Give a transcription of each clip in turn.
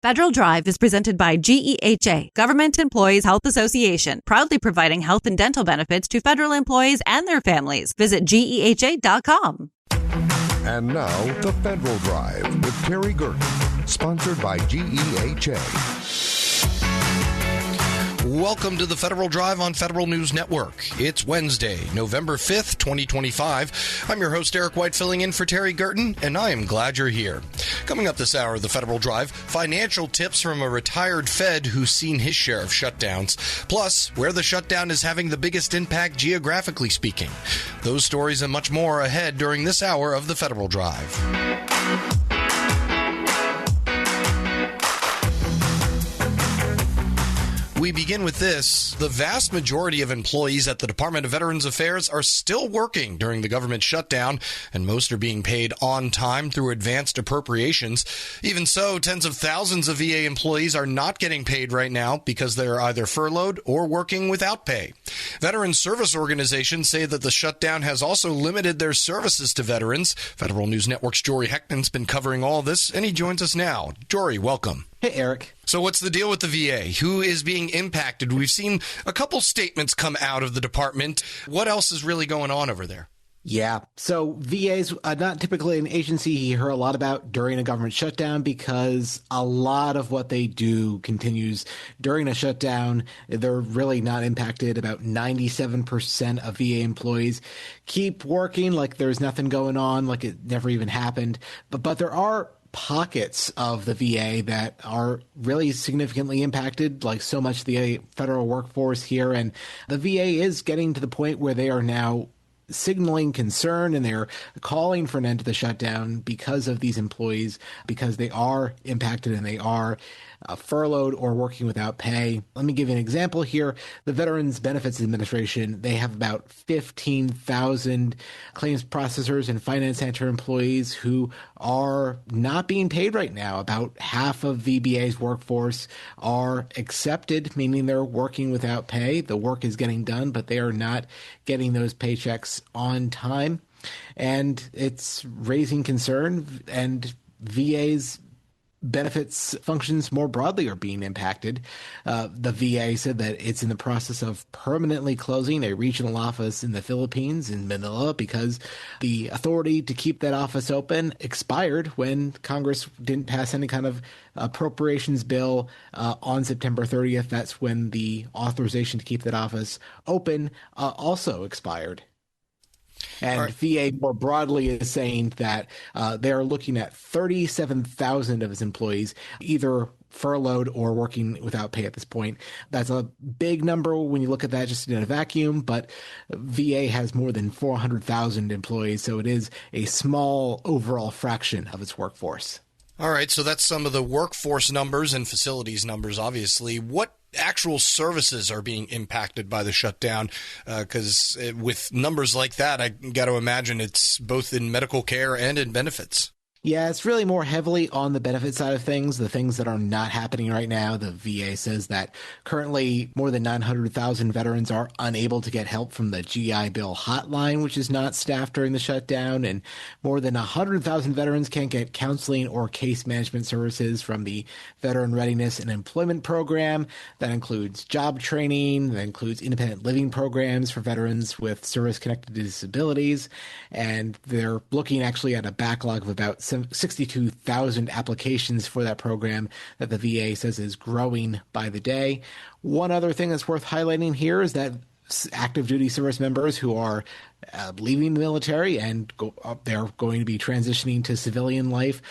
Federal Drive is presented by GEHA, Government Employees Health Association, proudly providing health and dental benefits to federal employees and their families. Visit GEHA.com. And now, the Federal Drive with Terry Gerton, sponsored by GEHA. Welcome to the Federal Drive on Federal News Network. It's Wednesday, November 5th, 2025. I'm your host, Eric White, filling in for Terry Gerton, and I am glad you're here. Coming up this hour of the Federal Drive, financial tips from a retired Fed who's seen his share of shutdowns, plus where the shutdown is having the biggest impact geographically speaking. Those stories and much more ahead during this hour of the Federal Drive. We begin with this. The vast majority of employees at the Department of Veterans Affairs are still working during the government shutdown, and most are being paid on time through advanced appropriations. Even so, tens of thousands of VA employees are not getting paid right now because they're either furloughed or working without pay. Veteran service organizations say that the shutdown has also limited their services to veterans. Federal News Network's Jory Heckman's been covering all this, and he joins us now. Jory, welcome. Hey, Eric. So what's the deal with the VA? Who is being impacted? We've seen a couple statements come out of the department. What else is really going on over there? Yeah, so VA's not typically an agency you hear a lot about during a government shutdown because a lot of what they do continues during a shutdown. They're really not impacted. About 97% of VA employees keep working like there's nothing going on, like it never even happened. But there are pockets of the VA that are really significantly impacted, like so much of the federal workforce here. And the VA is getting to the point where they are now signaling concern and they're calling for an end to the shutdown because of these employees, because they are impacted and they are furloughed or working without pay. Let me give you an example here. The Veterans Benefits Administration, they have about 15,000 claims processors and finance center employees who are not being paid right now. About half of VBA's workforce are accepted, meaning they're working without pay. The work is getting done, but they are not getting those paychecks on time. And it's raising concern, and VA's benefits functions more broadly are being impacted. The VA said that it's in the process of permanently closing a regional office in the Philippines, in Manila, because the authority to keep that office open expired when Congress didn't pass any kind of appropriations bill on September 30th. That's when the authorization to keep that office open also expired. And right. VA more broadly is saying that they're looking at 37,000 of its employees either furloughed or working without pay at this point. That's a big number when you look at that just in a vacuum, but VA has more than 400,000 employees, so it is a small overall fraction of its workforce. All right, so that's some of the workforce numbers and facilities numbers, obviously. What actual services are being impacted by the shutdown? Because with numbers like that, I got to imagine it's both in medical care and in benefits. Yeah, it's really more heavily on the benefit side of things, the things that are not happening right now. The VA says that currently more than 900,000 veterans are unable to get help from the GI Bill hotline, which is not staffed during the shutdown, and more than 100,000 veterans can't get counseling or case management services from the Veteran Readiness and Employment Program. That includes job training, that includes independent living programs for veterans with service-connected disabilities, and they're looking actually at a backlog of about 62,000 applications for that program that the VA says is growing by the day. One other thing that's worth highlighting here is that active duty service members who are leaving the military and they're going to be transitioning to civilian life,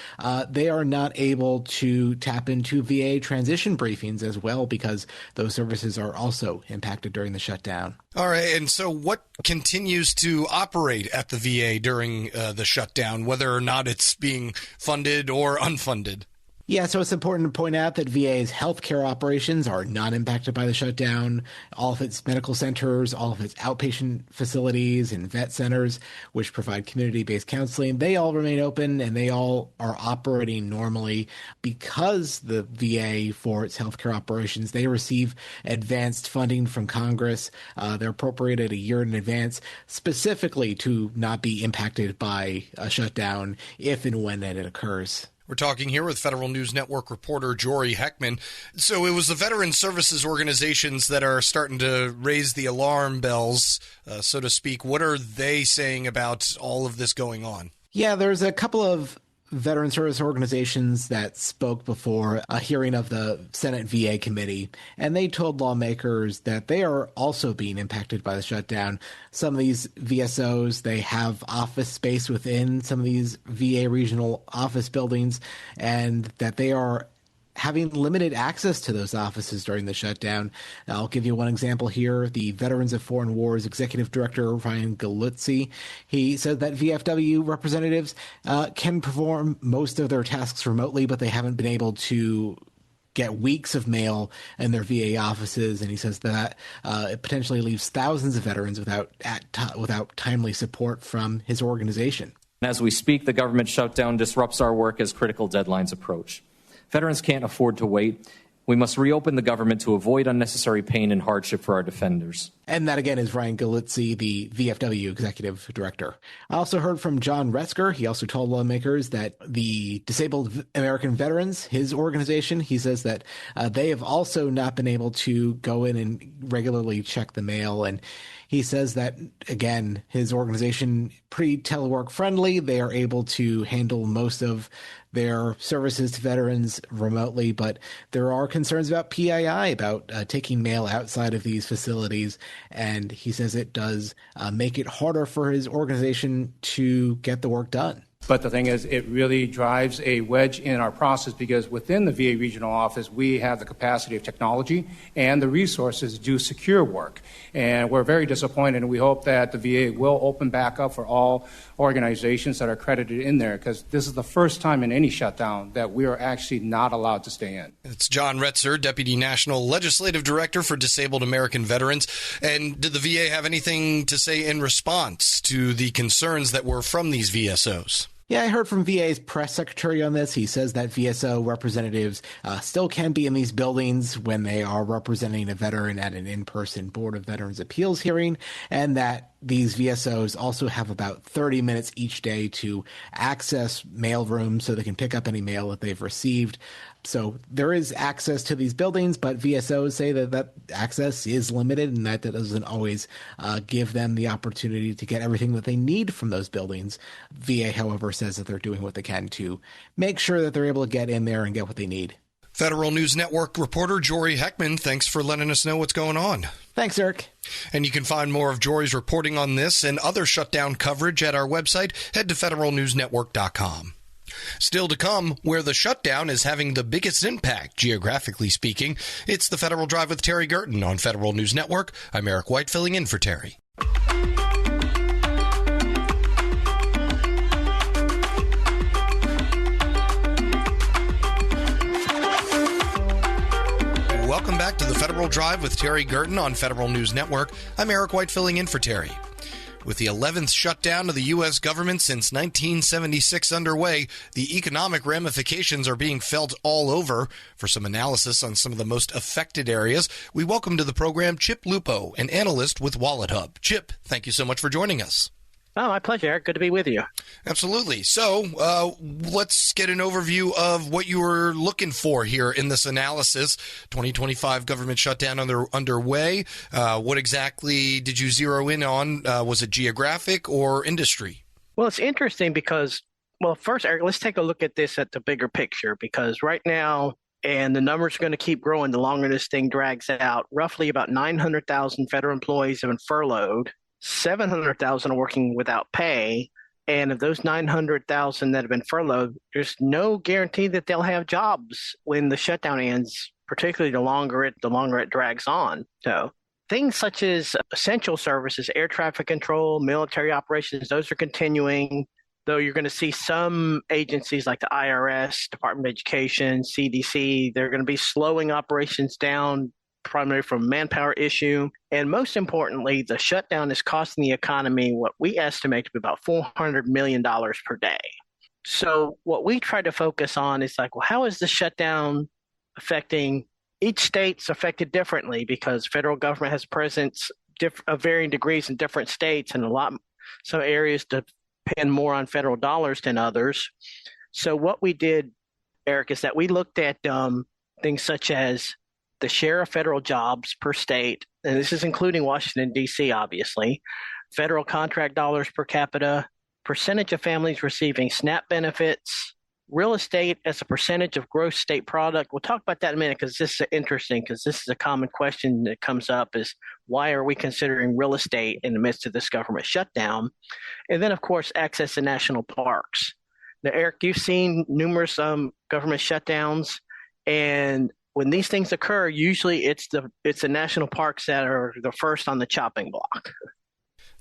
they are not able to tap into VA transition briefings as well because those services are also impacted during the shutdown. All right. And so what continues to operate at the VA during the shutdown, whether or not it's being funded or unfunded? Yeah, so it's important to point out that VA's healthcare operations are not impacted by the shutdown. All of its medical centers, all of its outpatient facilities and vet centers, which provide community-based counseling, they all remain open and they all are operating normally because the VA, for its healthcare operations, they receive advanced funding from Congress. They're appropriated a year in advance specifically to not be impacted by a shutdown if and when it occurs. We're talking here with Federal News Network reporter Jory Heckman. So it was the veteran services organizations that are starting to raise the alarm bells, so to speak. What are they saying about all of this going on? Yeah, there's a couple of veteran service organizations that spoke before a hearing of the Senate VA committee, and they told lawmakers that they are also being impacted by the shutdown. Some of these VSOs, they have office space within some of these VA regional office buildings, and that they are having limited access to those offices during the shutdown. I'll give you one example here. The Veterans of Foreign Wars Executive Director, Ryan Galuzzi, he said that VFW representatives can perform most of their tasks remotely, but they haven't been able to get weeks of mail in their VA offices, and he says that it potentially leaves thousands of veterans without timely support from his organization. As we speak, the government shutdown disrupts our work as critical deadlines approach. Veterans can't afford to wait. We must reopen the government to avoid unnecessary pain and hardship for our defenders. And that, again, is Ryan Galuzzi, the VFW Executive Director. I also heard from John Retzker. He also told lawmakers that the Disabled American Veterans, his organization, he says that they have also not been able to go in and regularly check the mail. And he says that, again, his organization, pretty telework friendly. They are able to handle most of their services to veterans remotely, but there are concerns about PII, about taking mail outside of these facilities. And he says it does make it harder for his organization to get the work done. But the thing is, it really drives a wedge in our process because within the VA regional office, we have the capacity of technology and the resources to do secure work. And we're very disappointed, and we hope that the VA will open back up for all organizations that are accredited in there, because this is the first time in any shutdown that we are actually not allowed to stay in. It's John Retzer, Deputy National Legislative Director for Disabled American Veterans. And did the VA have anything to say in response to the concerns that were from these VSOs? Yeah, I heard from VA's press secretary on this. He says that VSO representatives still can be in these buildings when they are representing a veteran at an in-person Board of Veterans Appeals hearing, and that these VSOs also have about 30 minutes each day to access mail rooms so they can pick up any mail that they've received. So there is access to these buildings, but VSOs say that access is limited and that doesn't always give them the opportunity to get everything that they need from those buildings. VA, however, says that they're doing what they can to make sure that they're able to get in there and get what they need. Federal News Network reporter Jory Heckman, thanks for letting us know what's going on. Thanks, Eric. And you can find more of Jory's reporting on this and other shutdown coverage at our website. Head to federalnewsnetwork.com. Still to come, where the shutdown is having the biggest impact, geographically speaking, it's the Federal Drive with Terry Gerton on Federal News Network. I'm Eric White, filling in for Terry. Welcome back to the Federal Drive with Terry Gerton on Federal News Network. I'm Eric White, filling in for Terry. With the 11th shutdown of the U.S. government since 1976 underway, the economic ramifications are being felt all over. For some analysis on some of the most affected areas, we welcome to the program Chip Lupo, an analyst with Wallet Hub. Chip, thank you so much for joining us. Oh, my pleasure, Eric. Good to be with you. Absolutely. So let's get an overview of what you were looking for here in this analysis. 2025 government shutdown underway. What exactly did you zero in on? Was it geographic or industry? Well, it's interesting because, first, Eric, let's take a look at this at the bigger picture, because right now, and the numbers are going to keep growing the longer this thing drags out, roughly about 900,000 federal employees have been furloughed. 700,000 are working without pay, and of those 900,000 that have been furloughed, there's no guarantee that they'll have jobs when the shutdown ends, particularly the longer it drags on. So things such as essential services, air traffic control, military operations, those are continuing, though you're going to see some agencies like the IRS, Department of Education, CDC, they're going to be slowing operations down, primarily from manpower issue. And most importantly, the shutdown is costing the economy what we estimate to be about $400 million per day. So what we try to focus on is how is the shutdown affecting each state's affected differently, because federal government has presence of varying degrees in different states, and some areas depend more on federal dollars than others. So what we did, Eric, is that we looked at things such as the share of federal jobs per state, and this is including Washington, D.C., obviously, federal contract dollars per capita, percentage of families receiving SNAP benefits, real estate as a percentage of gross state product. We'll talk about that in a minute because this is interesting, because this is a common question that comes up is why are we considering real estate in the midst of this government shutdown? And then, of course, access to national parks. Now, Eric, you've seen numerous government shutdowns, and when these things occur, usually it's the national parks that are the first on the chopping block.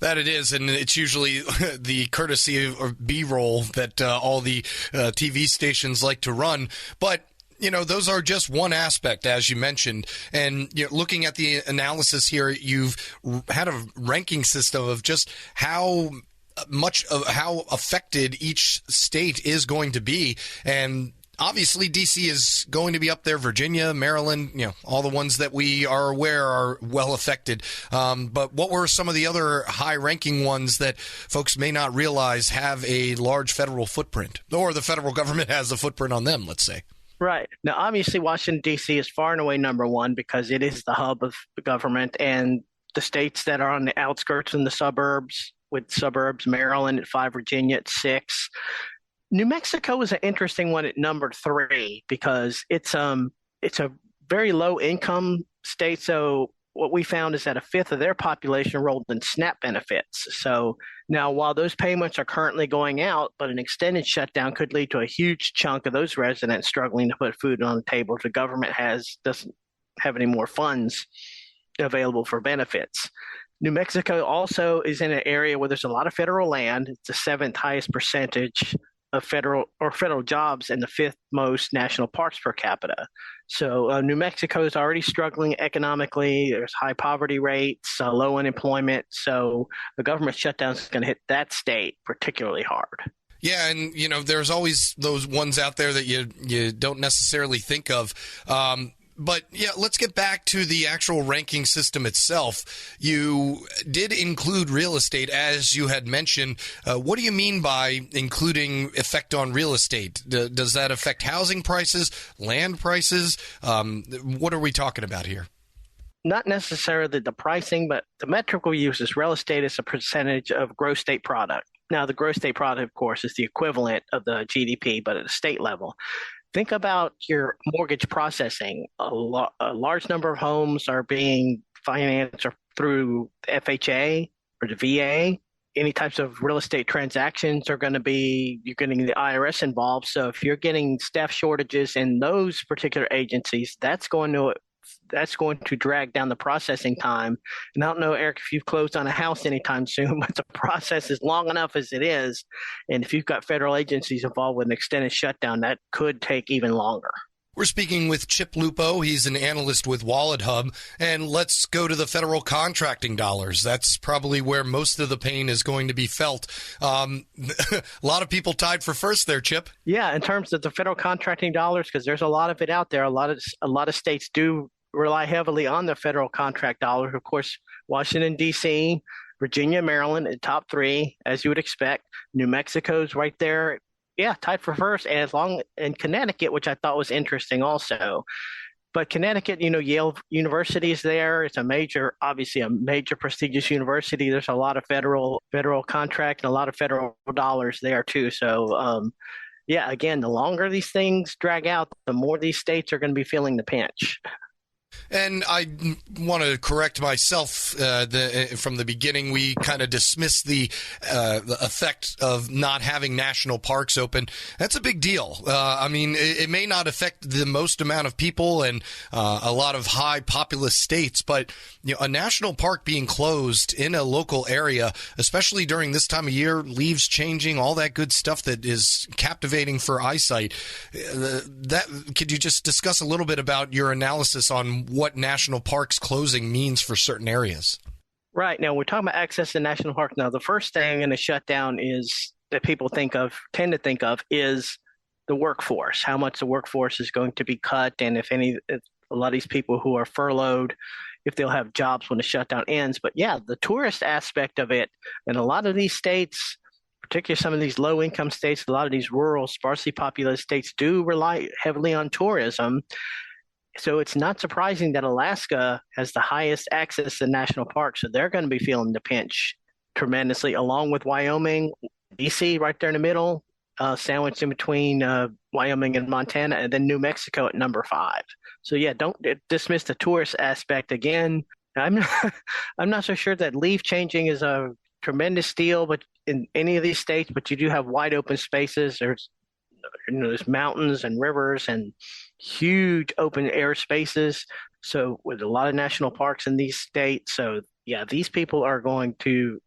That it is, and it's usually the courtesy of B-roll that all the TV stations like to run. But, those are just one aspect, as you mentioned. And looking at the analysis here, you've had a ranking system of just how affected each state is going to be. And obviously, D.C. is going to be up there. Virginia, Maryland, all the ones that we are aware are well affected. But what were some of the other high-ranking ones that folks may not realize have a large federal footprint, or the federal government has a footprint on them, let's say? Right. Now, obviously, Washington, D.C. is far and away number one because it is the hub of the government, and the states that are on the outskirts and the suburbs, Maryland at 5, Virginia at 6. New Mexico is an interesting one at number 3 because it's a very low income state. So what we found is that a fifth of their population enrolled in SNAP benefits. So now while those payments are currently going out, but an extended shutdown could lead to a huge chunk of those residents struggling to put food on the table if the government doesn't have any more funds available for benefits. New Mexico also is in an area where there's a lot of federal land. It's the 7th highest percentage of federal jobs and the 5th most national parks per capita. So New Mexico is already struggling economically. There's high poverty rates, low unemployment. So the government shutdown is going to hit that state particularly hard. Yeah, and there's always those ones out there that you don't necessarily think of. But yeah, let's get back to the actual ranking system itself. You did include real estate, as you had mentioned. What do you mean by including effect on real estate? Does that affect housing prices, land prices? What are we talking about here? Not necessarily the pricing, but the metric we use is real estate as a percentage of gross state product. Now, the gross state product, of course, is the equivalent of the GDP, but at a state level. Think about your mortgage processing. A large number of homes are being financed through the FHA or the VA. Any types of real estate transactions you're getting the IRS involved. So if you're getting staff shortages in those particular agencies, that's going to drag down the processing time. And I don't know, Eric, if you've closed on a house anytime soon, but the process is long enough as it is. And if you've got federal agencies involved with an extended shutdown, that could take even longer. We're speaking with Chip Lupo. He's an analyst with Wallet Hub. And let's go to the federal contracting dollars. That's probably where most of the pain is going to be felt. A lot of people tied for first there, Chip. Yeah, in terms of the federal contracting dollars, because there's a lot of it out there. A lot of states do rely heavily on the federal contract dollars. Of course, Washington, D.C., Virginia, Maryland, in top 3, as you would expect. New Mexico's right there. Yeah, tied for first, and Connecticut, which I thought was interesting also. But Connecticut, Yale University is there. It's obviously a major prestigious university. There's a lot of federal contract and a lot of federal dollars there too. So, yeah, again, the longer these things drag out, the more these states are going to be feeling the pinch. And I want to correct myself. From the beginning, we kind of dismissed the effect of not having national parks open. That's a big deal. I mean, it may not affect the most amount of people and a lot of high populous states, but a national park being closed in a local area, especially during this time of year, leaves changing, all that good stuff that is captivating for eyesight. Could you just discuss a little bit about your analysis on what national parks closing means for certain areas? Right. Now, we're talking about access to national parks. Now, the first thing in a shutdown that people tend to think of is the workforce, how much the workforce is going to be cut, and if a lot of these people who are furloughed, if they'll have jobs when the shutdown ends. But yeah, the tourist aspect of it, in a lot of these states, particularly some of these low-income states, a lot of these rural, sparsely populated states do rely heavily on tourism. So it's not surprising that Alaska has the highest access to national parks. So they're going to be feeling the pinch tremendously, along with Wyoming, DC right there in the middle, sandwiched in between Wyoming and Montana, and then New Mexico at number 5. So yeah, don't dismiss the tourist aspect again. I'm not so sure that leaf changing is a tremendous deal, but in any of these states, but you do have wide open spaces. There's mountains and rivers and huge open air spaces. So with a lot of national parks in these states. So yeah, these states are going to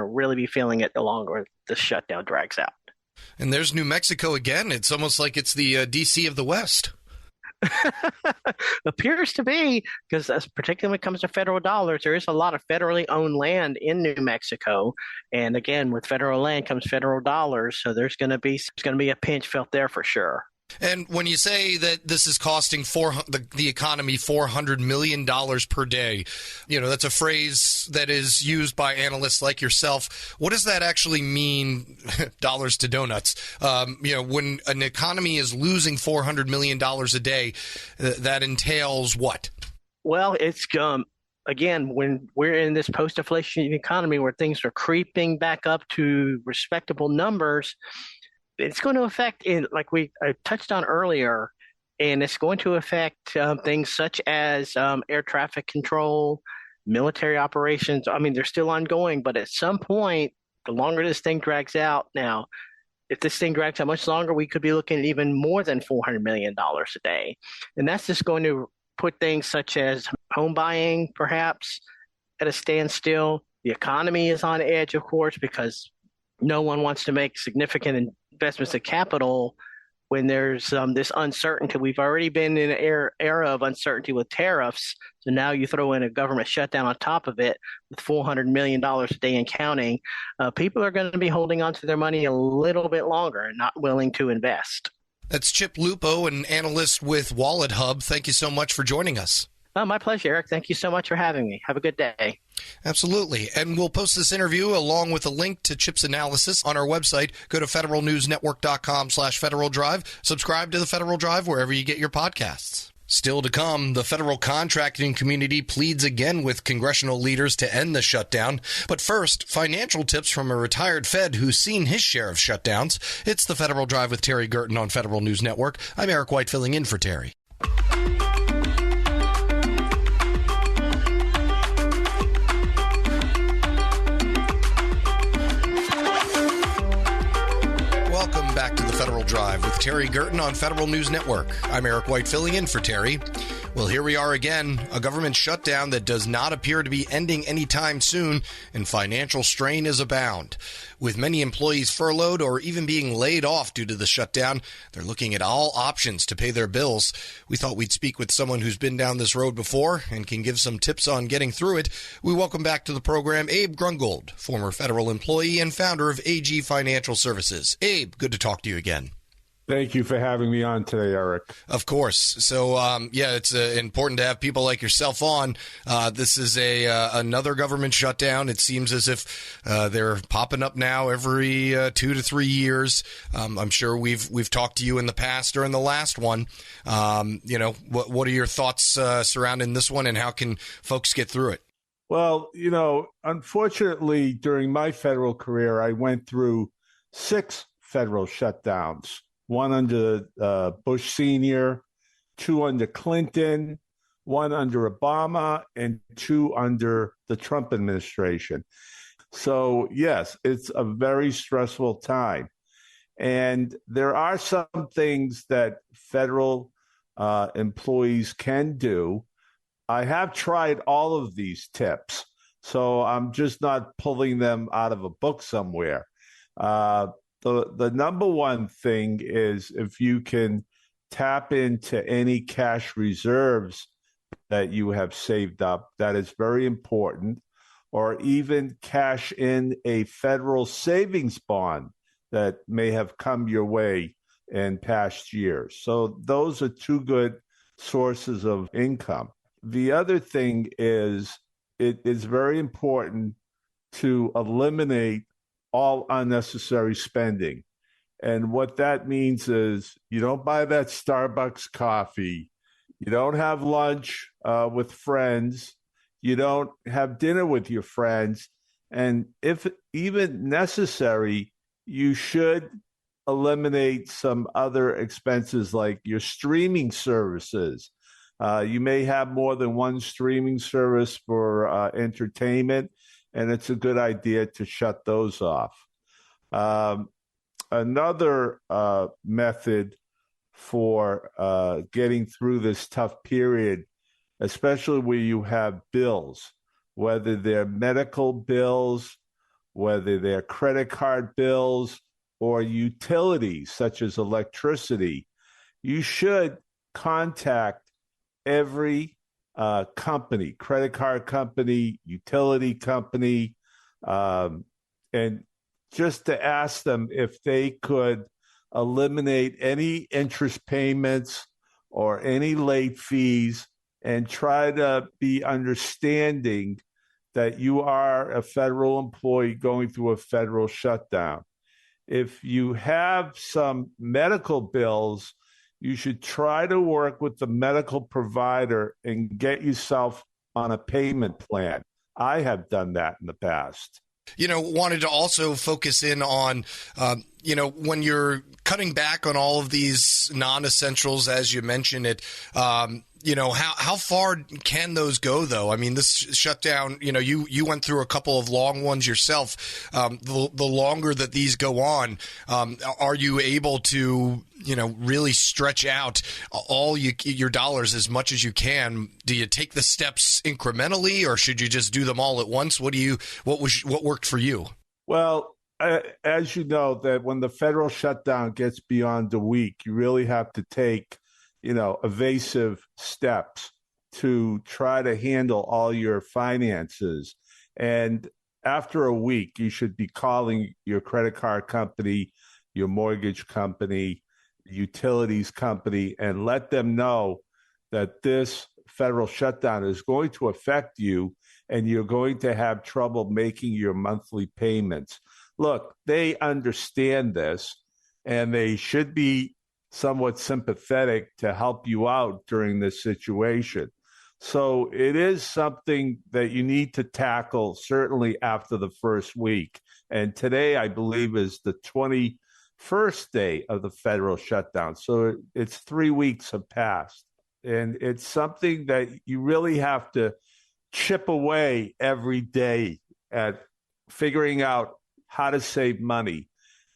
really be feeling it the longer the shutdown drags out. And there's New Mexico again. It's almost like it's the DC of the West. Appears to be, because particularly when it comes to federal dollars, there is a lot of federally owned land in New Mexico, and again, with federal land comes federal dollars, so there's going to be a pinch felt there for sure. And when you say that this is costing the economy $400 million per day, that's a phrase that is used by analysts like yourself. What does that actually mean, dollars to donuts? When an economy is losing $400 million a day, that entails what? Well, it's again, when we're in this post-inflation economy where things are creeping back up to respectable numbers, it's going to affect, I touched on earlier, and it's going to affect things such as air traffic control, military operations. I mean, they're still ongoing, but at some point, the longer this thing drags out now, if this thing drags out much longer, we could be looking at even more than $400 million a day. And that's just going to put things such as home buying, perhaps, at a standstill. The economy is on edge, of course, because no one wants to make significant investments of capital when there's this uncertainty. We've already been in an era of uncertainty with tariffs. So now you throw in a government shutdown on top of it with $400 million a day and counting. People are going to be holding on to their money a little bit longer and not willing to invest. That's Chip Lupo, an analyst with Wallet Hub. Thank you so much for joining us. Oh, my pleasure, Eric. Thank you so much for having me. Have a good day. Absolutely. And we'll post this interview along with a link to Chip's analysis on our website. Go to federalnewsnetwork.com/Federal Drive. Subscribe to the Federal Drive wherever you get your podcasts. Still to come, the federal contracting community pleads again with congressional leaders to end the shutdown. But first, financial tips from a retired Fed who's seen his share of shutdowns. It's the Federal Drive with Terry Gerton on Federal News Network. I'm Eric White filling in for Terry. Welcome back to the Federal Drive with Terry Gerton on Federal News Network. I'm Eric White filling in for Terry. Well, here we are again, a government shutdown that does not appear to be ending anytime soon, and financial strain is abound. With many employees furloughed or even being laid off due to the shutdown, they're looking at all options to pay their bills. We thought we'd speak with someone who's been down this road before and can give some tips on getting through it. We welcome back to the program Abe Grungold, former federal employee and founder of AG Financial Services. Abe, good to talk to you again. Thank you for having me on today, Eric. Of course. So, it's important to have people like yourself on. This is another government shutdown. It seems as if they're popping up now every 2 to 3 years. I'm sure we've talked to you in the past or in the last one. What are your thoughts surrounding this one, and how can folks get through it? Well, unfortunately, during my federal career, I went through 6 federal shutdowns. 1 under Bush Sr., 2 under Clinton, 1 under Obama, and 2 under the Trump administration. So, yes, it's a very stressful time. And there are some things that federal employees can do. I have tried all of these tips, so I'm just not pulling them out of a book somewhere. The number one thing is if you can tap into any cash reserves that you have saved up, that is very important, or even cash in a federal savings bond that may have come your way in past years. So those are 2 good sources of income. The other thing is it is very important to eliminate all unnecessary spending. And what that means is you don't buy that Starbucks coffee, you don't have lunch with friends, you don't have dinner with your friends. And if even necessary, you should eliminate some other expenses like your streaming services. You may have more than one streaming service for entertainment, and it's a good idea to shut those off. Another method for getting through this tough period, especially where you have bills, whether they're medical bills, whether they're credit card bills, or utilities such as electricity, you should contact every company, credit card company, utility company, and just to ask them if they could eliminate any interest payments or any late fees and try to be understanding that you are a federal employee going through a federal shutdown. If you have some medical bills, you should try to work with the medical provider and get yourself on a payment plan. I have done that in the past. Wanted to also focus in on, when you're cutting back on all of these non-essentials, as you mentioned it, how far can those go, though? I mean, this shutdown, you went through a couple of long ones yourself. The longer that these go on, are you able to, really stretch out all your dollars as much as you can? Do you take the steps incrementally, or should you just do them all at once? What worked for you? Well, as you know, that when the federal shutdown gets beyond a week, you really have to take evasive steps to try to handle all your finances. And after a week, you should be calling your credit card company, your mortgage company, utilities company, and let them know that this federal shutdown is going to affect you and you're going to have trouble making your monthly payments. Look, they understand this and they should be somewhat sympathetic to help you out during this situation. So it is something that you need to tackle, certainly after the first week. And today, I believe, is the 21st day of the federal shutdown. So it's 3 weeks have passed. And it's something that you really have to chip away every day at figuring out how to save money.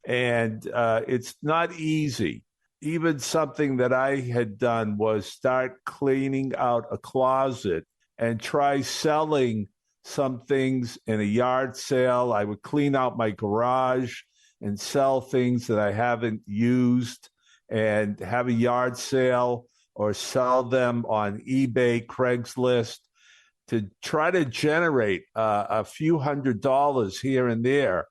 And it's not easy. Even something that I had done was start cleaning out a closet and try selling some things in a yard sale. I would clean out my garage and sell things that I haven't used and have a yard sale or sell them on eBay, Craigslist to try to generate a few $100s here and there.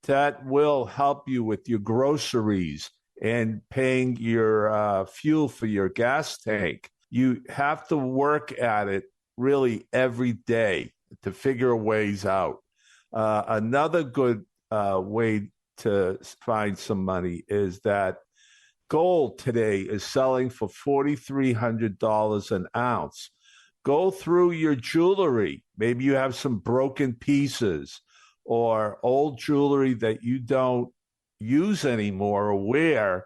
That will help you with your groceries and paying your fuel for your gas tank. You have to work at it really every day to figure ways out. Another good way to find some money is that gold today is selling for $4,300 an ounce. Go through your jewelry. Maybe you have some broken pieces or old jewelry that you don't use anymore or wear,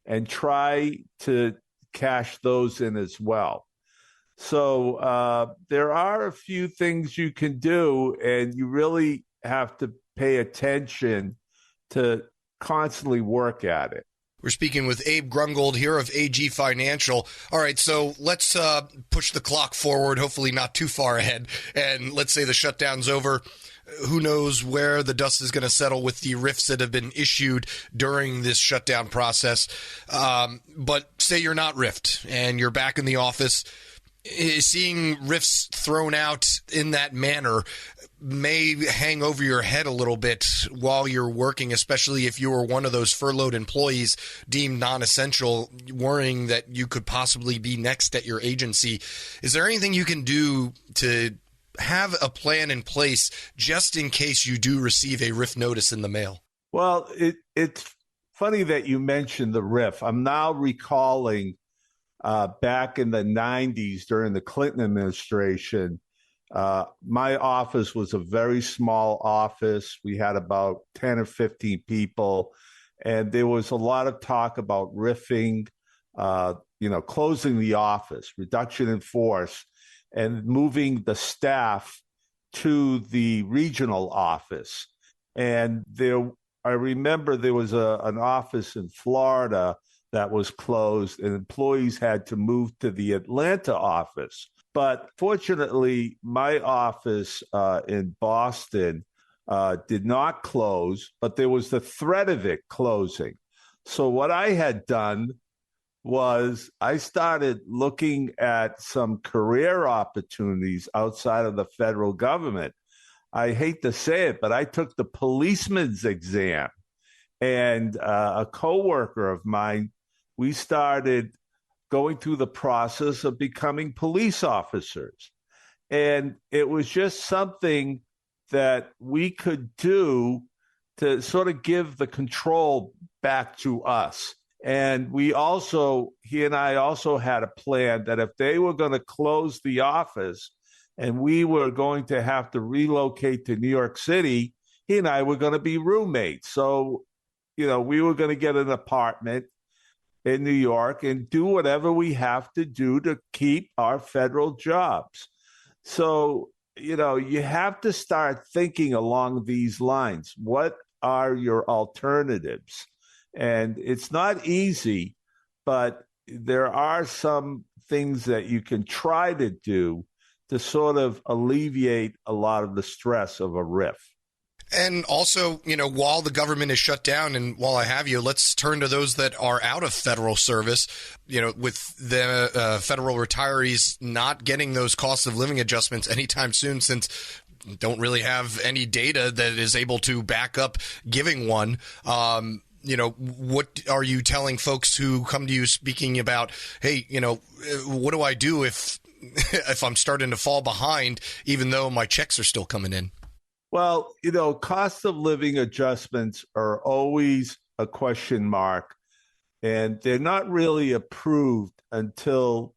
and try to cash those in as well. So there are a few things you can do, and you really have to pay attention to constantly work at it. We're speaking with Abe Grungold here of AG Financial. All right, so let's push the clock forward, hopefully not too far ahead, and let's say the shutdown's over. Who knows where the dust is going to settle with the RIFs that have been issued during this shutdown process. But say you're not RIFed and you're back in the office, seeing RIFs thrown out in that manner may hang over your head a little bit while you're working, especially if you were one of those furloughed employees deemed non-essential, worrying that you could possibly be next at your agency. Is there anything you can do to have a plan in place just in case you do receive a RIF notice in the mail? Well, it's funny that you mentioned the RIF. I'm now recalling back in the 90s during the Clinton administration, my office was a very small office. We had about 10 or 15 people, and there was a lot of talk about riffing, closing the office, reduction in force, and moving the staff to the regional office. And I remember there was an office in Florida that was closed, and employees had to move to the Atlanta office. But fortunately, my office in Boston did not close, but there was the threat of it closing. So what I had done was I started looking at some career opportunities outside of the federal government. I hate to say it, but I took the policeman's exam, and a coworker of mine, we started going through the process of becoming police officers. And it was just something that we could do to sort of give the control back to us. And he and I also had a plan that if they were going to close the office and we were going to have to relocate to New York City, he and I were going to be roommates. So, we were going to get an apartment in New York and do whatever we have to do to keep our federal jobs. So, you have to start thinking along these lines. What are your alternatives? And it's not easy, but there are some things that you can try to do to sort of alleviate a lot of the stress of a RIF. And also, while the government is shut down, and while I have you, let's turn to those that are out of federal service, with the federal retirees not getting those cost of living adjustments anytime soon, since don't really have any data that is able to back up giving one. What are you telling folks who come to you speaking about, hey, what do I do if I'm starting to fall behind, even though my checks are still coming in? Well, cost of living adjustments are always a question mark, and they're not really approved until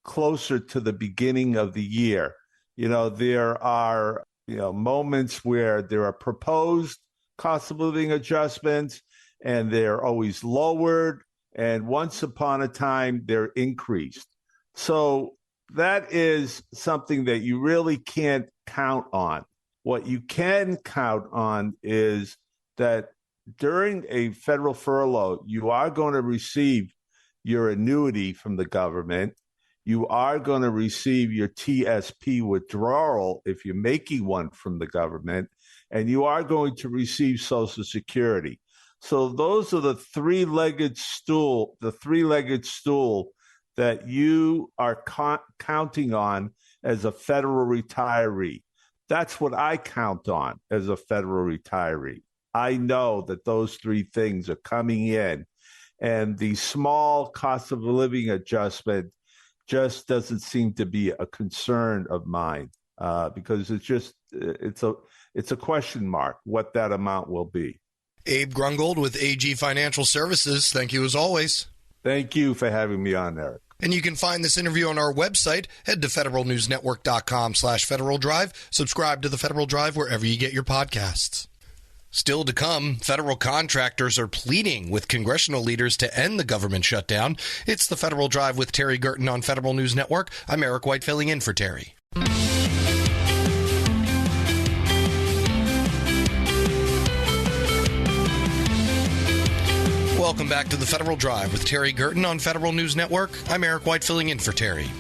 closer to the beginning of the year. There are, moments where there are proposed cost of living adjustments, and they're always lowered, and once upon a time, they're increased. So that is something that you really can't count on. What you can count on is that during a federal furlough, you are going to receive your annuity from the government. You are going to receive your TSP withdrawal if you're making one from the government, and you are going to receive Social Security. So those are the three-legged stool that you are counting on as a federal retiree. That's what I count on as a federal retiree. I know that those three things are coming in, and the small cost of living adjustment just doesn't seem to be a concern of mine because it's a question mark what that amount will be. Abe Grungold with AG Financial Services. Thank you as always. Thank you for having me on, Eric. And you can find this interview on our website. Head to federalnewsnetwork.com/Federal Drive. Subscribe to the Federal Drive wherever you get your podcasts. Still to come, federal contractors are pleading with congressional leaders to end the government shutdown. It's the Federal Drive with Terry Gerton on Federal News Network. I'm Eric White filling in for Terry. Welcome back to the Federal Drive with Terry Gerton on Federal News Network. I'm Eric White filling in for Terry.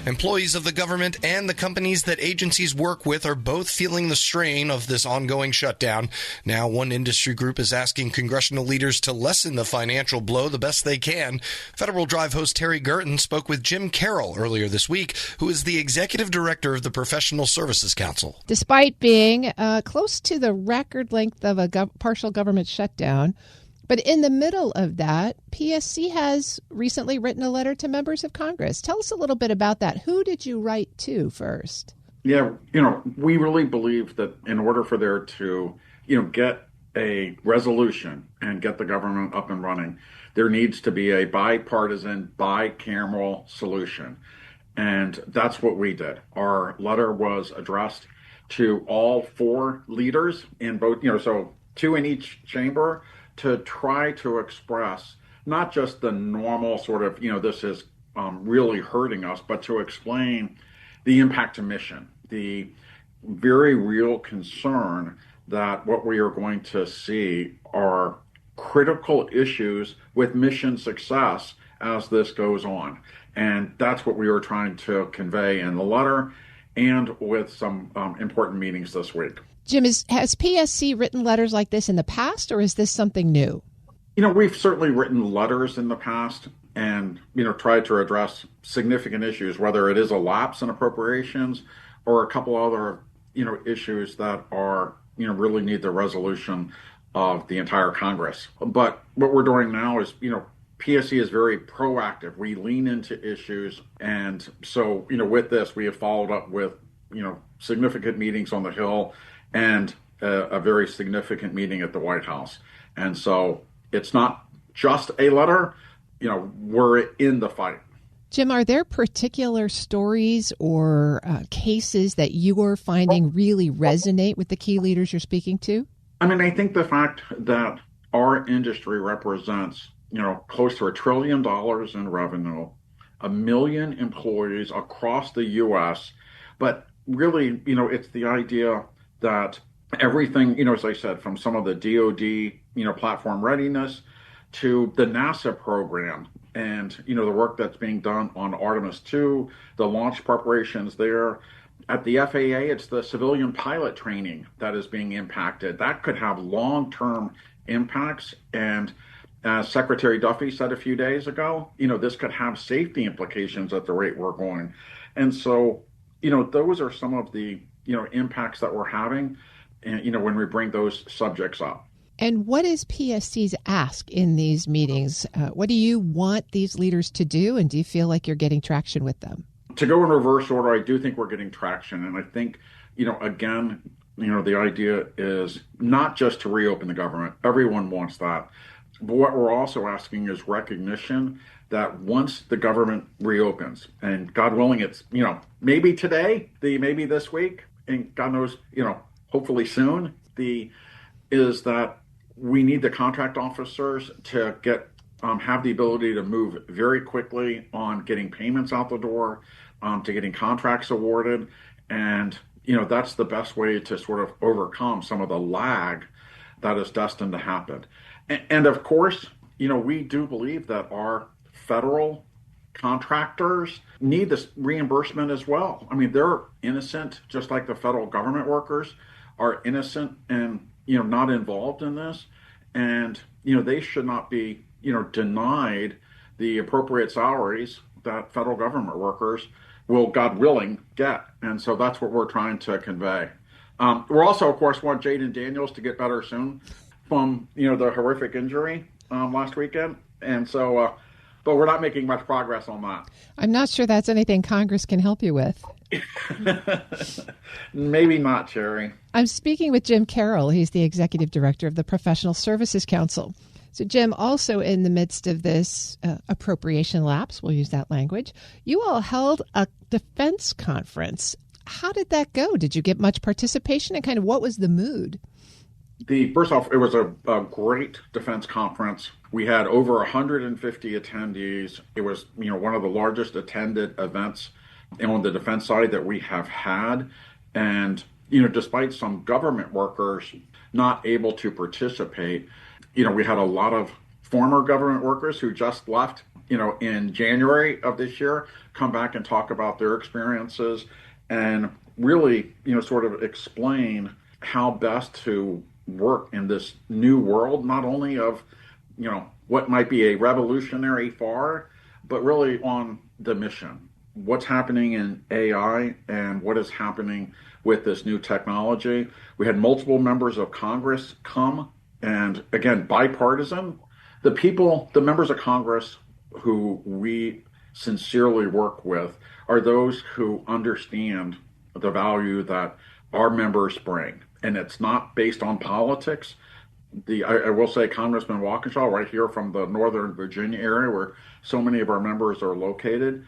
Employees of the government and the companies that agencies work with are both feeling the strain of this ongoing shutdown. Now, one industry group is asking congressional leaders to lessen the financial blow the best they can. Federal Drive host Terry Gerton spoke with Jim Carroll earlier this week, who is the executive director of the Professional Services Council. Despite being close to the record length of a partial government shutdown, but in the middle of that, PSC has recently written a letter to members of Congress. Tell us a little bit about that. Who did you write to first? Yeah, we really believe that in order for there to, get a resolution and get the government up and running, there needs to be a bipartisan, bicameral solution. And that's what we did. Our letter was addressed to all four leaders in both, so two in each chamber to try to express not just the normal sort of, this is really hurting us, but to explain the impact to mission, the very real concern that what we are going to see are critical issues with mission success as this goes on. And that's what we were trying to convey in the letter and with some important meetings this week. Jim, has PSC written letters like this in the past, or is this something new? We've certainly written letters in the past and, tried to address significant issues, whether it is a lapse in appropriations or a couple other, issues that are, really need the resolution of the entire Congress. But what we're doing now is, PSC is very proactive. We lean into issues. And so, with this, we have followed up with, significant meetings on the Hill and a very significant meeting at the White House. And so it's not just a letter, we're in the fight. Jim, are there particular stories or cases that you are finding really resonate with the key leaders you're speaking to? I think the fact that our industry represents, close to $1 trillion in revenue, 1 million employees across the U.S., but really, it's the idea that everything, as I said, from some of the DoD, platform readiness to the NASA program and, the work that's being done on Artemis 2, the launch preparations there. At the FAA, it's the civilian pilot training that is being impacted. That could have long-term impacts. And as Secretary Duffy said a few days ago, this could have safety implications at the rate we're going. And so, those are some of the, impacts that we're having, and, when we bring those subjects up. And what is PSC's ask in these meetings? What do you want these leaders to do? And do you feel like you're getting traction with them? To go in reverse order, I do think we're getting traction. And I think, again, the idea is not just to reopen the government. Everyone wants that. But what we're also asking is recognition that once the government reopens, and God willing, it's, maybe today, maybe this week, and God knows, hopefully soon, is that we need the contract officers to have the ability to move very quickly on getting payments out the door, to getting contracts awarded. And, that's the best way to sort of overcome some of the lag that is destined to happen. And of course, we do believe that our federal contractors need this reimbursement as well. They're innocent, just like the federal government workers are innocent and, not involved in this. And, they should not be, denied the appropriate salaries that federal government workers will, God willing, get. And so that's what we're trying to convey. We're also, of course, want Jaden Daniels to get better soon from, the horrific injury last weekend. And so, but we're not making much progress on that. I'm not sure that's anything Congress can help you with. Maybe not, Cherry. I'm speaking with Jim Carroll. He's the executive director of the Professional Services Council. So, Jim, also in the midst of this appropriation lapse, we'll use that language, you all held a defense conference. How did that go? Did you get much participation, and kind of what was the mood? First off, it was a great defense conference. We had over 150 attendees. It was, one of the largest attended events on the defense side that we have had. And, despite some government workers not able to participate, we had a lot of former government workers who just left, in January of this year, come back and talk about their experiences and really, sort of explain how best to work in this new world, not only of, what might be a revolutionary FAR, but really on the mission. What's happening in AI and what is happening with this new technology. We had multiple members of Congress come, and again, bipartisan. The members of Congress who we sincerely work with are those who understand the value that our members bring. And it's not based on politics. I will say Congressman Walkinshaw, right here from the Northern Virginia area where so many of our members are located,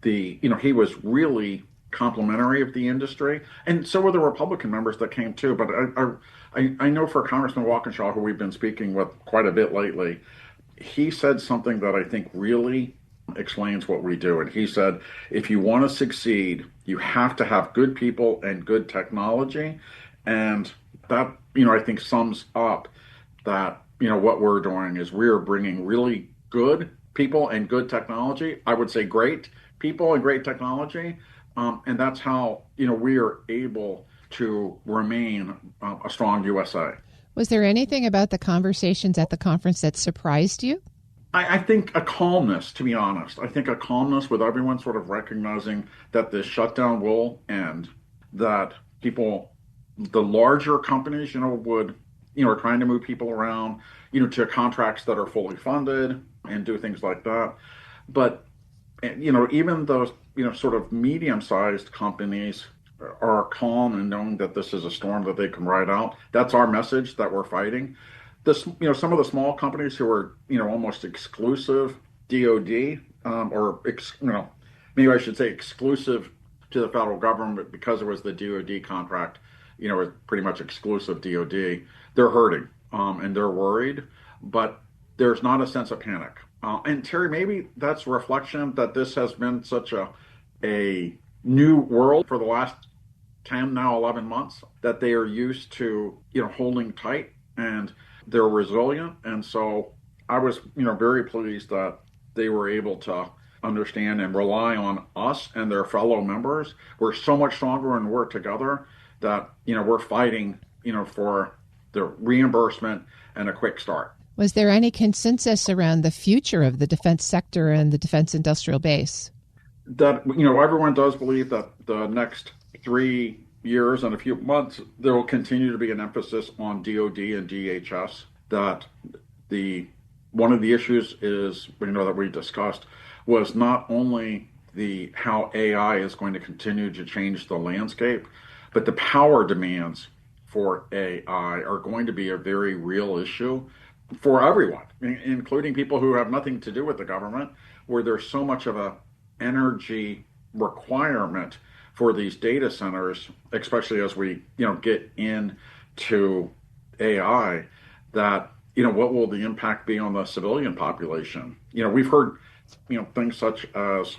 he was really complimentary of the industry. And so were the Republican members that came too. But I know for Congressman Walkinshaw, who we've been speaking with quite a bit lately, he said something that I think really explains what we do. And he said, if you want to succeed, you have to have good people and good technology. And that, I think sums up that, what we're doing is we're bringing really good people and good technology. I would say great people and great technology. And that's how, we are able to remain a strong USA. Was there anything about the conversations at the conference that surprised you? I think a calmness, to be honest. I think a calmness with everyone sort of recognizing that this shutdown will end, that people, the larger companies, would, are trying to move people around, to contracts that are fully funded and do things like that. But, even those, sort of medium-sized companies are calm and knowing that this is a storm that they can ride out. That's our message that we're fighting. Some of the small companies who are, almost exclusive DOD, maybe I should say exclusive to the federal government because it was the DOD contract, it was pretty much exclusive DOD. They're hurting and they're worried, but there's not a sense of panic. And Terry, maybe that's a reflection that this has been such a new world for the last 10, now 11 months, that they are used to, holding tight and they're resilient. And so I was, very pleased that they were able to understand and rely on us and their fellow members. We're so much stronger when we're together that, we're fighting, for the reimbursement and a quick start. Was there any consensus around the future of the defense sector and the defense industrial base? That, everyone does believe that the next 3 years and a few months, there will continue to be an emphasis on DOD and DHS. That one of the issues is, that we discussed was not only how AI is going to continue to change the landscape, but the power demands for AI are going to be a very real issue for everyone, including people who have nothing to do with the government, where there's so much of a energy requirement for these data centers, especially as we, get into AI, that, what will the impact be on the civilian population? We've heard, things such as,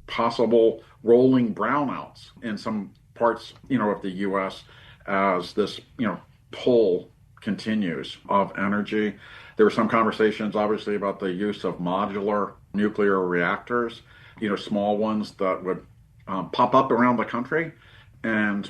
possible rolling brownouts in some parts, of the U.S. as this, pull continues of energy. There were some conversations, obviously, about the use of modular nuclear reactors, small ones that would pop up around the country, and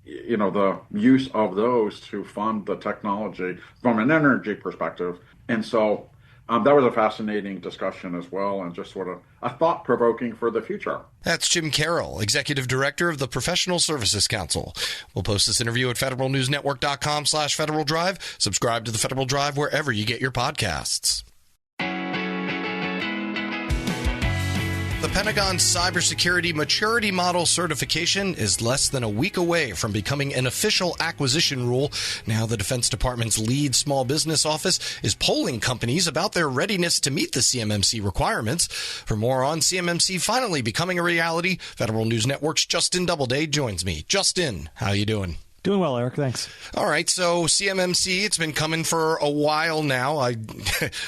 the use of those to fund the technology from an energy perspective. And so that was a fascinating discussion as well, and just sort of a thought-provoking for the future. That's Jim Carroll, Executive Director of the Professional Services Council. We'll post this interview at federalnewsnetwork.com/Federal Drive. Subscribe to the Federal Drive wherever you get your podcasts. The Pentagon's Cybersecurity Maturity Model certification is less than a week away from becoming an official acquisition rule. Now the Defense Department's lead small business office is polling companies about their readiness to meet the CMMC requirements. For more on CMMC finally becoming a reality, Federal News Network's Justin Doubleday joins me. Justin, how you doing? Doing well, Eric. Thanks. All right. So CMMC, it's been coming for a while now. I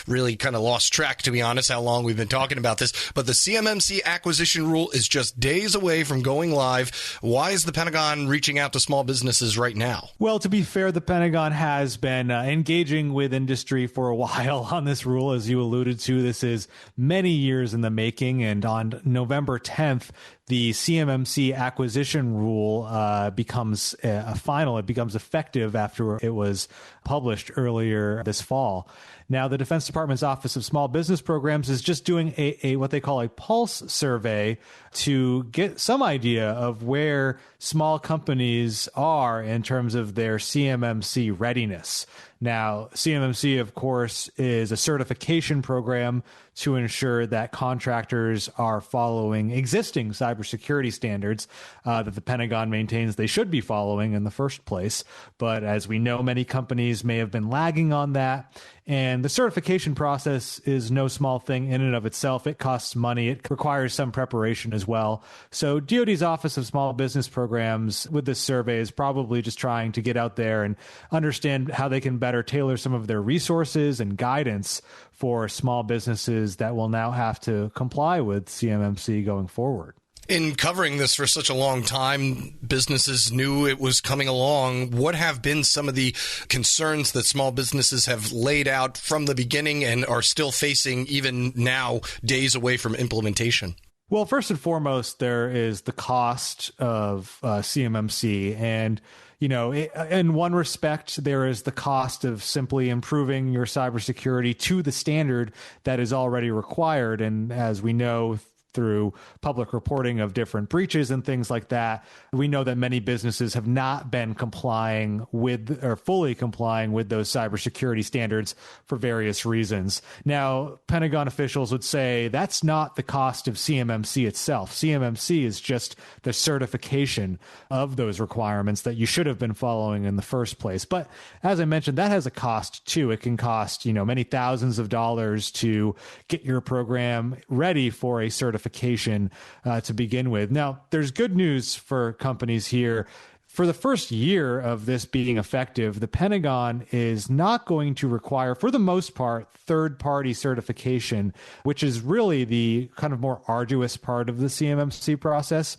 really kind of lost track, to be honest, how long we've been talking about this. But the CMMC acquisition rule is just days away from going live. Why is the Pentagon reaching out to small businesses right now? Well, to be fair, the Pentagon has been engaging with industry for a while on this rule. As you alluded to, this is many years in the making. And on November 10th, the CMMC acquisition rule becomes final. It becomes effective after it was published earlier this fall. Now, the Defense Department's Office of Small Business Programs is just doing a what they call a pulse survey to get some idea of where small companies are in terms of their CMMC readiness. Now, CMMC, of course, is a certification program to ensure that contractors are following existing cybersecurity standards that the Pentagon maintains they should be following in the first place. But as we know, many companies may have been lagging on that. And the certification process is no small thing in and of itself. It costs money. It requires some preparation as well. So DoD's Office of Small Business Programs with this survey is probably just trying to get out there and understand how they can better tailor some of their resources and guidance for small businesses that will now have to comply with CMMC going forward. In covering this for such a long time, businesses knew it was coming along. What have been some of the concerns that small businesses have laid out from the beginning and are still facing even now, days away from implementation? Well, first and foremost, there is the cost of CMMC. And, in one respect, there is the cost of simply improving your cybersecurity to the standard that is already required. And as we know, through public reporting of different breaches and things like that, we know that many businesses have not been complying with or fully complying with those cybersecurity standards for various reasons. Now, Pentagon officials would say that's not the cost of CMMC itself. CMMC is just the certification of those requirements that you should have been following in the first place. But as I mentioned, that has a cost too. It can cost, many thousands of dollars to get your program ready for a certification to begin with. Now, there's good news for companies here. For the first year of this being effective, the Pentagon is not going to require, for the most part, third-party certification, which is really the kind of more arduous part of the CMMC process.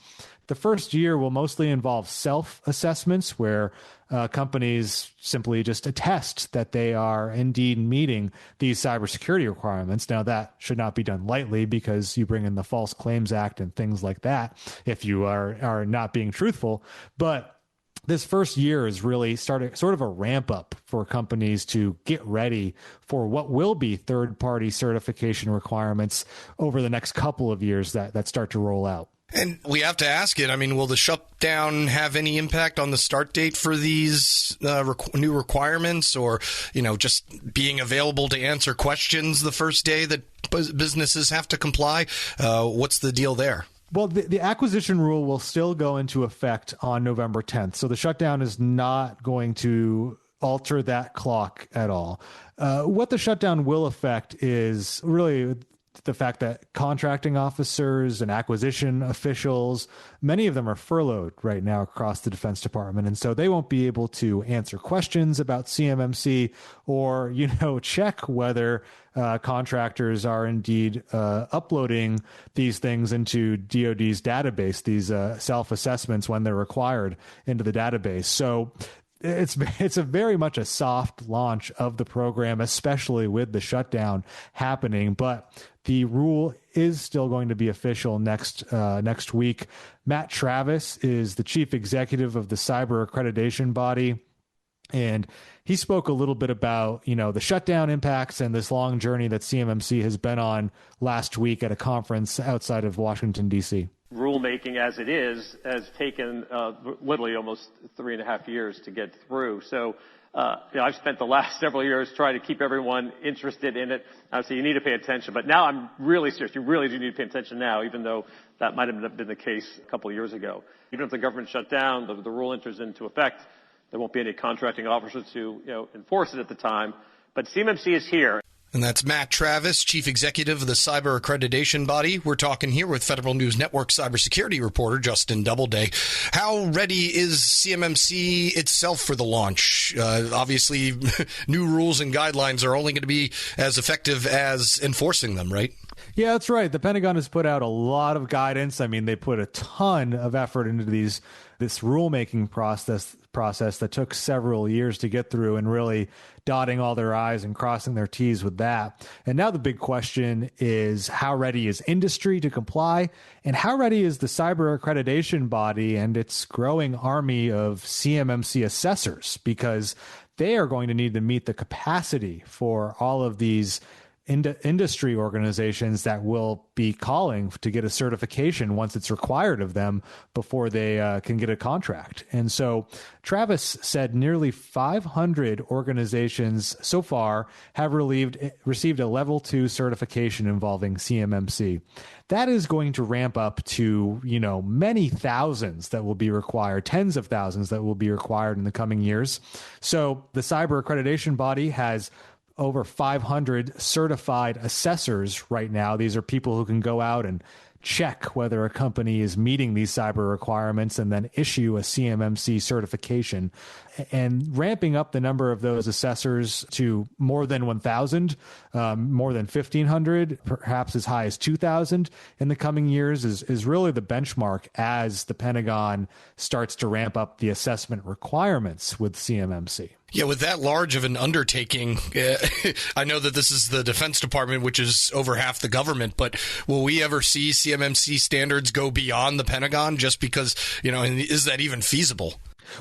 The first year will mostly involve self-assessments where companies simply just attest that they are indeed meeting these cybersecurity requirements. Now, that should not be done lightly because you bring in the False Claims Act and things like that if you are not being truthful. But this first year is really sort of a ramp up for companies to get ready for what will be third-party certification requirements over the next couple of years that start to roll out. And we have to ask it. I mean, will the shutdown have any impact on the start date for these new requirements, or, just being available to answer questions the first day that businesses have to comply? What's the deal there? Well, the acquisition rule will still go into effect on November 10th. So the shutdown is not going to alter that clock at all. What the shutdown will affect is really the fact that contracting officers and acquisition officials, many of them are furloughed right now across the Defense Department. And so they won't be able to answer questions about CMMC or, check whether contractors are indeed uploading these things into DoD's database, these self-assessments when they're required into the database. So it's a very much a soft launch of the program, especially with the shutdown happening. But the rule is still going to be official next week. Matt Travis is the chief executive of the cyber accreditation body, and he spoke a little bit about the shutdown impacts and this long journey that CMMC has been on last week at a conference outside of Washington, D.C. Rulemaking as it is has taken literally almost 3.5 years to get through. So, I've spent the last several years trying to keep everyone interested in it. Obviously, you need to pay attention, but now I'm really serious. You really do need to pay attention now, even though that might have been the case a couple of years ago. Even if the government shut down, the rule enters into effect, there won't be any contracting officers to enforce it at the time. But CMMC is here. And that's Matt Travis, Chief Executive of the Cyber Accreditation Body. We're talking here with Federal News Network cybersecurity reporter Justin Doubleday. How ready is CMMC itself for the launch? Obviously, new rules and guidelines are only going to be as effective as enforcing them, right? Yeah, that's right. The Pentagon has put out a lot of guidance. I mean, they put a ton of effort into this rulemaking process that took several years to get through, and really dotting all their I's and crossing their T's with that. And now the big question is, how ready is industry to comply? And how ready is the cyber accreditation body and its growing army of CMMC assessors? Because they are going to need to meet the capacity for all of these industry organizations that will be calling to get a certification once it's required of them before they can get a contract. And so Travis said nearly 500 organizations so far have received a level 2 certification involving CMMC. That is going to ramp up to, many thousands that will be required, tens of thousands that will be required in the coming years. So the cyber accreditation body has over 500 certified assessors right now. These are people who can go out and check whether a company is meeting these cyber requirements and then issue a CMMC certification. And ramping up the number of those assessors to more than 1,000, more than 1,500, perhaps as high as 2,000 in the coming years is really the benchmark as the Pentagon starts to ramp up the assessment requirements with CMMC. Yeah, with that large of an undertaking, I know that this is the Defense Department, which is over half the government, but will we ever see CMMC standards go beyond the Pentagon just because, is that even feasible?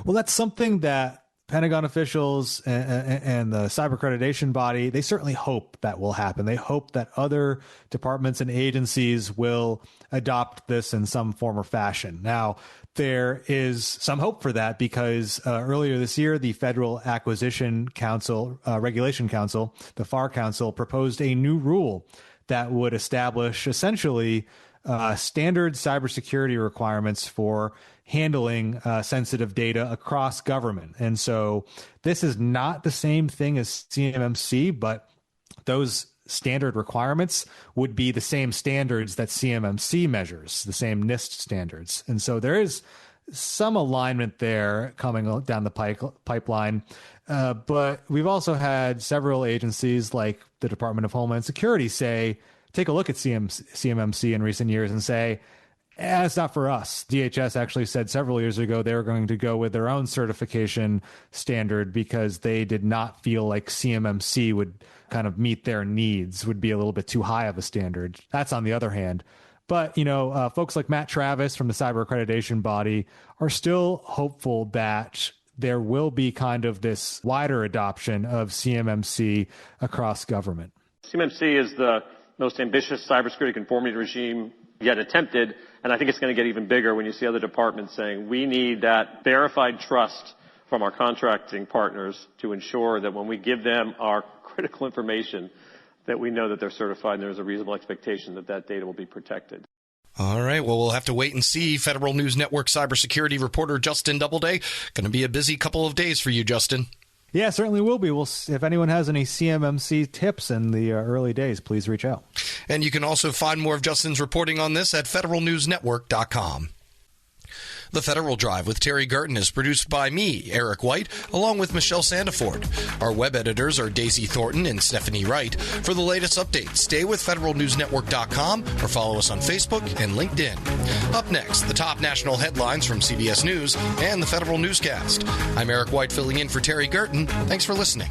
Well, that's something that Pentagon officials and the cyber accreditation body, they certainly hope that will happen. They hope that other departments and agencies will adopt this in some form or fashion. Now, there is some hope for that because earlier this year, the Federal Acquisition Council, Regulation Council, the FAR Council, proposed a new rule that would establish essentially standard cybersecurity requirements for handling sensitive data across government. And so this is not the same thing as CMMC, but those standard requirements would be the same standards that CMMC measures, the same NIST standards. And so there is some alignment there coming down the pipeline. But we've also had several agencies like the Department of Homeland Security take a look at CMMC in recent years and say, it's not for us. DHS actually said several years ago they were going to go with their own certification standard because they did not feel like CMMC would kind of meet their needs, would be a little bit too high of a standard. That's on the other hand. But, folks like Matt Travis from the Cyber Accreditation Body are still hopeful that there will be kind of this wider adoption of CMMC across government. CMMC is the most ambitious cybersecurity conformity regime yet attempted, and I think it's going to get even bigger when you see other departments saying we need that verified trust from our contracting partners to ensure that when we give them our critical information that we know that they're certified and there's a reasonable expectation that that data will be protected. All right. Well, we'll have to wait and see. Federal News Network cybersecurity reporter Justin Doubleday. Going to be a busy couple of days for you, Justin. Yeah, certainly will be. If anyone has any CMMC tips in the early days, please reach out. And you can also find more of Justin's reporting on this at federalnewsnetwork.com. The Federal Drive with Terry Gerton is produced by me, Eric White, along with Michelle Sandiford. Our web editors are Daisy Thornton and Stephanie Wright. For the latest updates, stay with federalnewsnetwork.com or follow us on Facebook and LinkedIn. Up next, the top national headlines from CBS News and the Federal Newscast. I'm Eric White filling in for Terry Gerton. Thanks for listening.